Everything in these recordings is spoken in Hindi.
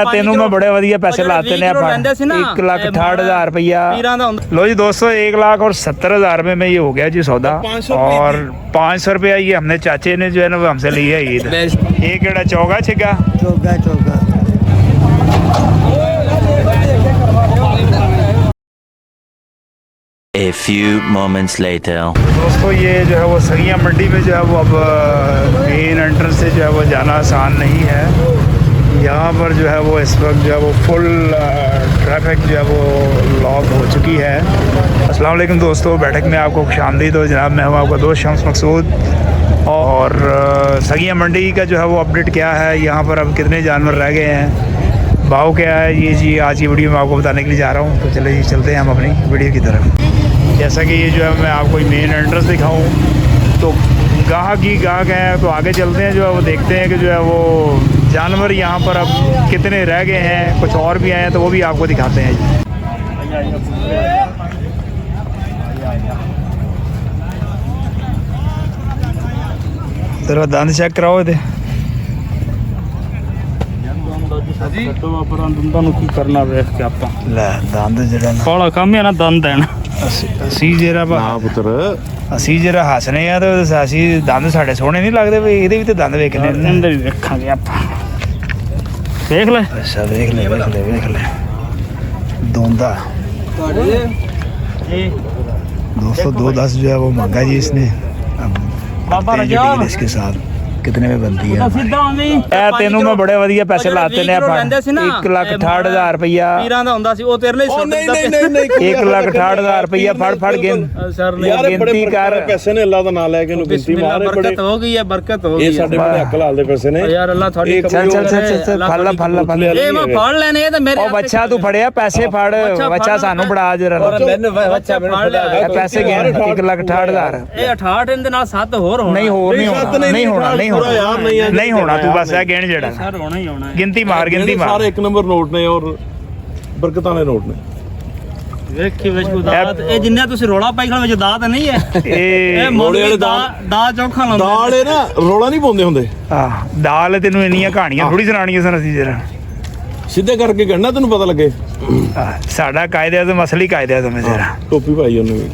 तेनों मैं बड़े वधिया पैसे लाते ने 1,68,000 रुपया। लो जी दोस्तों 1,70,000 में ये हो गया जी सौदा। और 500 रुपया ये हमने चाचे ने जो है ना वो हमसे लिया ईद। ये केड़ा चौगा छिगा? चौगा चौगा। A few moments later. दोस्तों ये जो है वो सगिया मंडी में जो है वो अब मेन एंट्रेंस से जो है वो जाना आसान नहीं है। यहाँ पर जो है वो इस वक्त जो है वो फुल ट्रैफिक जो है वो लॉक हो चुकी है। अस्सलाम वालेकुम दोस्तों, बैठक में आपको खुशामदीद हो जनाब। मैं हूँ आपका दोस्त शम्स मकसूद। और सगिया मंडी का जो है वो अपडेट क्या है, यहाँ पर अब कितने जानवर रह गए हैं, भाव क्या है, ये जी आज की वीडियो में आपको बताने के लिए जा रहा हूँ। तो चलिए जी चलते हैं हम अपनी वीडियो की तरफ। जैसा कि ये जो है मैं आपको मेन एंट्रेंस दिखाऊं तो गाहक ही गाहक है। तो आगे चलते हैं जो है वो देखते हैं कि जो है वो जानवर यहाँ पर अब कितने रह गए हैं, कुछ और भी आए हैं तो वो भी आपको दिखाते हैं जी। तेरा दंद चेक कराओ इधर। करना वेख के आप दंद जरा बड़ा कम है ना दंद देना। ਅਸੀਂ ਜਿਹੜਾ पुत्र ਅਸੀਂ ਜਿਹੜਾ ਹੱਸਨੇ ਆ ਤੇ ਅਸੀਂ ਦੰਦ ਸਾਡੇ ਸੋਹਣੇ ਨਹੀਂ ਲੱਗਦੇ ਵੀ ਇਹਦੇ ਵੀ ਤੇ ਦੰਦ ਵੇਖਣੇ ਨੇ। ਅੰਦਰ ਹੀ ਵੇਖਾਂਗੇ ਆਪਾਂ। ਦੇਖ ਲੈ। ਅੱਛਾ ਵੇਖ ਲੈ दोंदा। दोस्तों 210 जो है वो मांगा जी इसने। बाबा इसके साथ कितने में बनती है? तेनों मैं बड़े वधिया पैसे लाते ने 1,68,000 रुपया। 1,68,000 रुपया फड़ गिनती कर। पैसे ने अल्लाह दा नाम लेके नु गिनती मारे। बरकत हो गई है, बरकत हो गई। ये साडे बड़े हक लाल दे पैसे ने यार। अल्लाह थोड़ी चल फल ए मैं फड़ लेने ते मेरे ओ बच्चा तू फड़या पैसे फड़। बच्चा सानू बड़ा जरा मैंने बच्चा मैंने फड़ा पैसे गिन 1,68,000। ए 68 इनदे नाल 7 होर होना। नहीं होना नहीं होना तू बस है गिन जेड़ा सर होना ही होना है। गिनती मार सारे एक नंबर नोट ने और बरकतां ने नोट ने। ਵੇਖੀ ਦਾਤ ਇਹ ਜਿੰਨੇ ਤੁਸੀਂ ਰੋਲਾ ਪਾਈ ਖਣ ਵਿੱਚ ਦਾਤ ਨਹੀਂ ਹੈ। ਇਹ ਮੋੜੇ ਵਾਲੇ ਦਾਲ ਚੋਖਾ ਲਾਉਂਦੇ ਦਾਲ ਇਹ ਨਾ ਰੋਲਾ ਨਹੀਂ ਪਾਉਂਦੇ ਹੁੰਦੇ। ਦਾਲ ਤੈਨੂੰ ਇੰਨੀਆਂ ਕਹਾਣੀਆਂ ਥੋੜੀ ਸੁਣਾਣੀਆਂ ਸਨ ਅਸੀਂ ਜਰਾ ਸਿੱਧੇ ਕਰਕੇ ਗੰਨਾ ਤੈਨੂੰ ਪਤਾ ਲੱਗੇ। ਸਾਡਾ ਕਾਇਦੇ ਤੇ ਮਸਲੀ ਕਾਇਦੇ ਸਮਝ ਜਰਾ। ਟੋਪੀ ਭਾਈ ਉਹਨੂੰ ਵੀ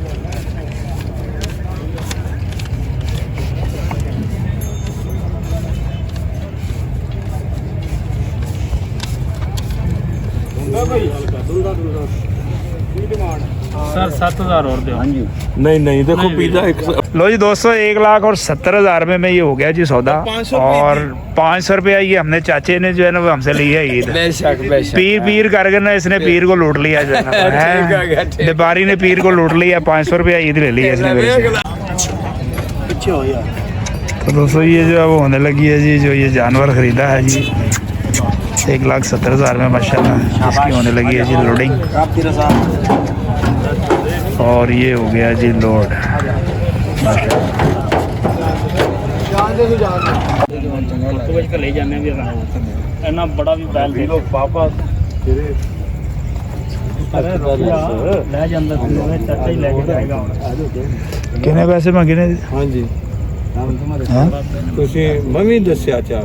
सर 7,000 और दो। नहीं देखो पिज़्ज़ा लो जी दोस्तों 1,70,000 में ये हो गया जी सौदा। और 500 रुपया ये हमने चाचे ने जो है ना वो हमसे लिया ईद। पीर करके ना इसने पीर को लूट लिया जो है। व्यापारी ने पीर को लूट लिया, 500 रुपया ईद ले लिया इसने। तो दोस्तों ये जो है वो होने लगी है जी, जो ये जानवर ख़रीदा है जी 1,70,000 में माशाल्लाह इसकी होने लगी है जी लोडिंग। और ये हो गया जी लोड। बड़ा भी बैल दे पापा कितने पैसे मंगे ने? हाँ जी ਤੁਸੀਂ ਮੈਂ ਵੀ ਦੱਸਿਆ ਚਾ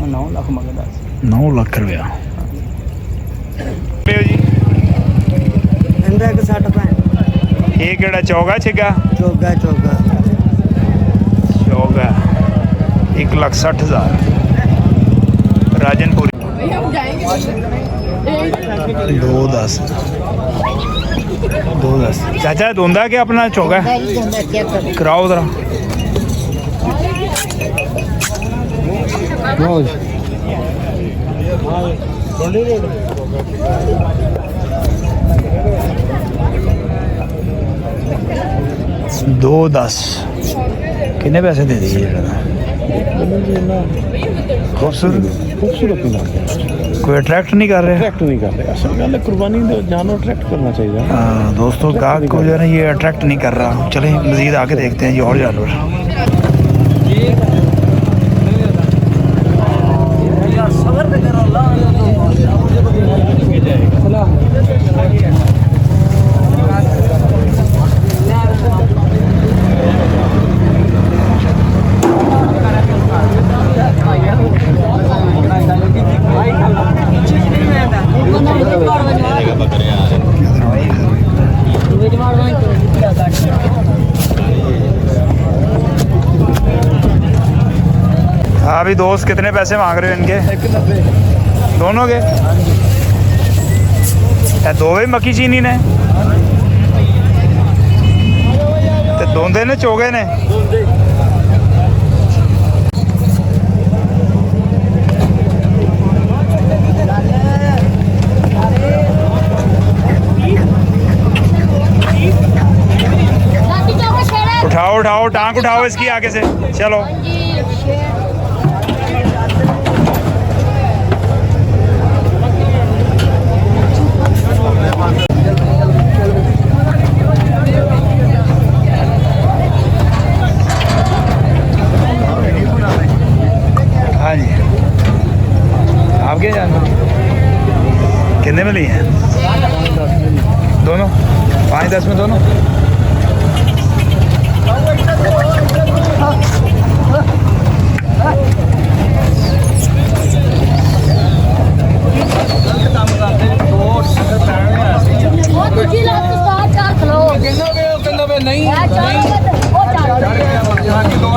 9 ਲੱਖ ਮੰਗਦਾ। 9 ਲੱਖ रुपया जी। इंदा के 60 पैन। ये केड़ा चौगा छिगा? चौगा चौगा। 1,60,000 राजनपुरी। 210 चाचा धोंदा के अपना चौगा कराओ जरा। दो 10 कितने पैसे दे दिए? खूबसूरत कोई अट्रैक्ट नहीं कर रहे। अट्रैक्ट नहीं कर रहे। असल गल कुर्बानी जानवर अट्रैक्ट करना चाहिए। दोस्तों गाहक को जो है ना ये अट्रैक्ट नहीं कर रहा। चलें मज़ीद आके देखते हैं जी और जानवर। अभी दोस्त कितने पैसे मांग रहे हो इनके? 190 दोनों के? दो भी मक्की चीनी ने ते दोंदे ने चोगे ने? उठाओ उठाओ टांग उठाओ इसकी आगे से, चलो। हाँ जी, आप क्या जानते हो? कितने में ली हैं दोनों? 5-10 में दोनों?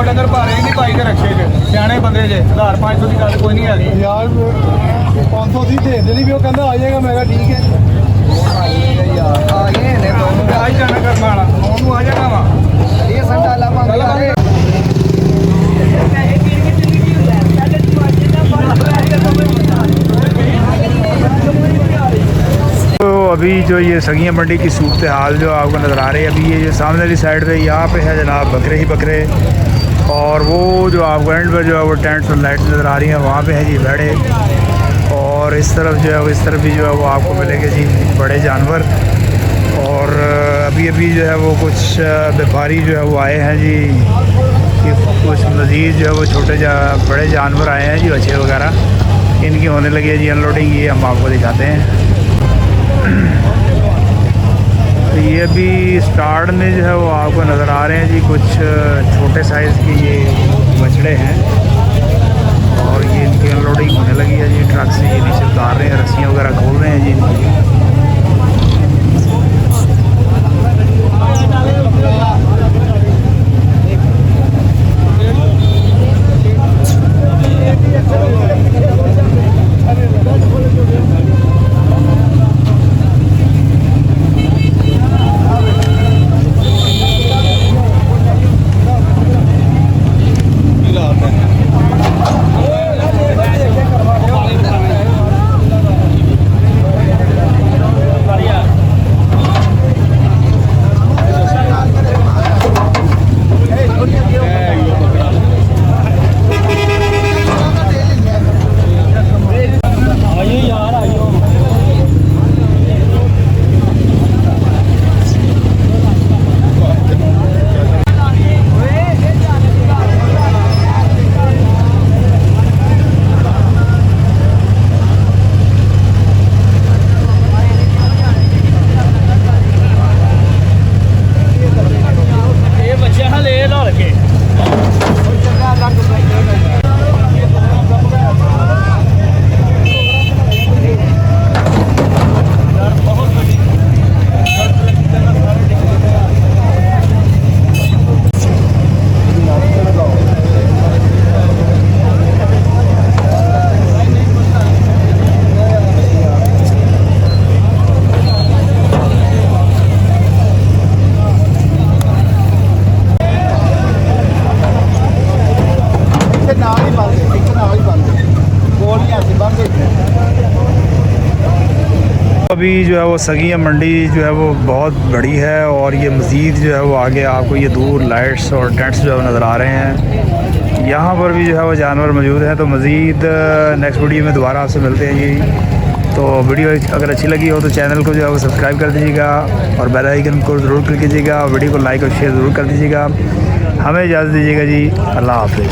डंगर भारे नहीं पाई के रखे जे सियाने बंदे जे 1500 की गल कोई नहीं है यार 500 दी दे देनी भी वो कहंदा आ जाएगा मैं कहा ठीक है यार आ गए ने दोनों आज जाना करना वाला दोनों आ जाएगा वा ये संडा ला चल तो अभी जो ये सगिया मंडी की सूरत हाल जो आपको नज़र आ रही है, अभी ये जो सामने वाली साइड पे यहाँ पे है जनाब बकरे ही बकरे, और वो जो आपको एंड पर जो है वो टेंट्स और लाइट्स नज़र आ रही हैं वहाँ पे है जी भेड़े, और इस तरफ जो है इस तरफ भी जो है वो आपको मिलेंगे जी बड़े जानवर। और अभी अभी जो है वो कुछ व्यापारी जो है वो आए हैं जी कि कुछ मज़ीद जो है वो छोटे बड़े जानवर आए हैं जी, बच्चे वगैरह इनकी होने लगी है जी अनलोडिंग, ये हम आपको दिखाते हैं। तो ये अभी स्टार्ट में जो है वो आपको नज़र आ रहे हैं जी कुछ छोटे साइज़ के ये बछड़े हैं, और ये इनकी अनलोडिंग होने लगी है जी, ट्रक से ये नीचे उतार रहे हैं, रस्सियाँ वगैरह खोल रहे हैं जी इनकी। अभी जो है वो सगिया मंडी जो है वो बहुत बड़ी है, और ये मज़ीद जो है वो आगे आपको ये दूर लाइट्स और टेंट्स जो है नज़र आ रहे हैं। यहाँ पर भी जो है वो जानवर मौजूद हैं। तो मज़ीद नेक्स्ट वीडियो में दोबारा आपसे मिलते हैं जी। तो वीडियो अगर अच्छी लगी हो तो चैनल को जो है वो सब्सक्राइब कर दीजिएगा और बेल आइकन को ज़रूर क्लिक कीजिएगा, और वीडियो को लाइक और शेयर ज़रूर कर दीजिएगा। हमें इजाज़त दीजिएगा जी, अल्लाह हाफ़िज़।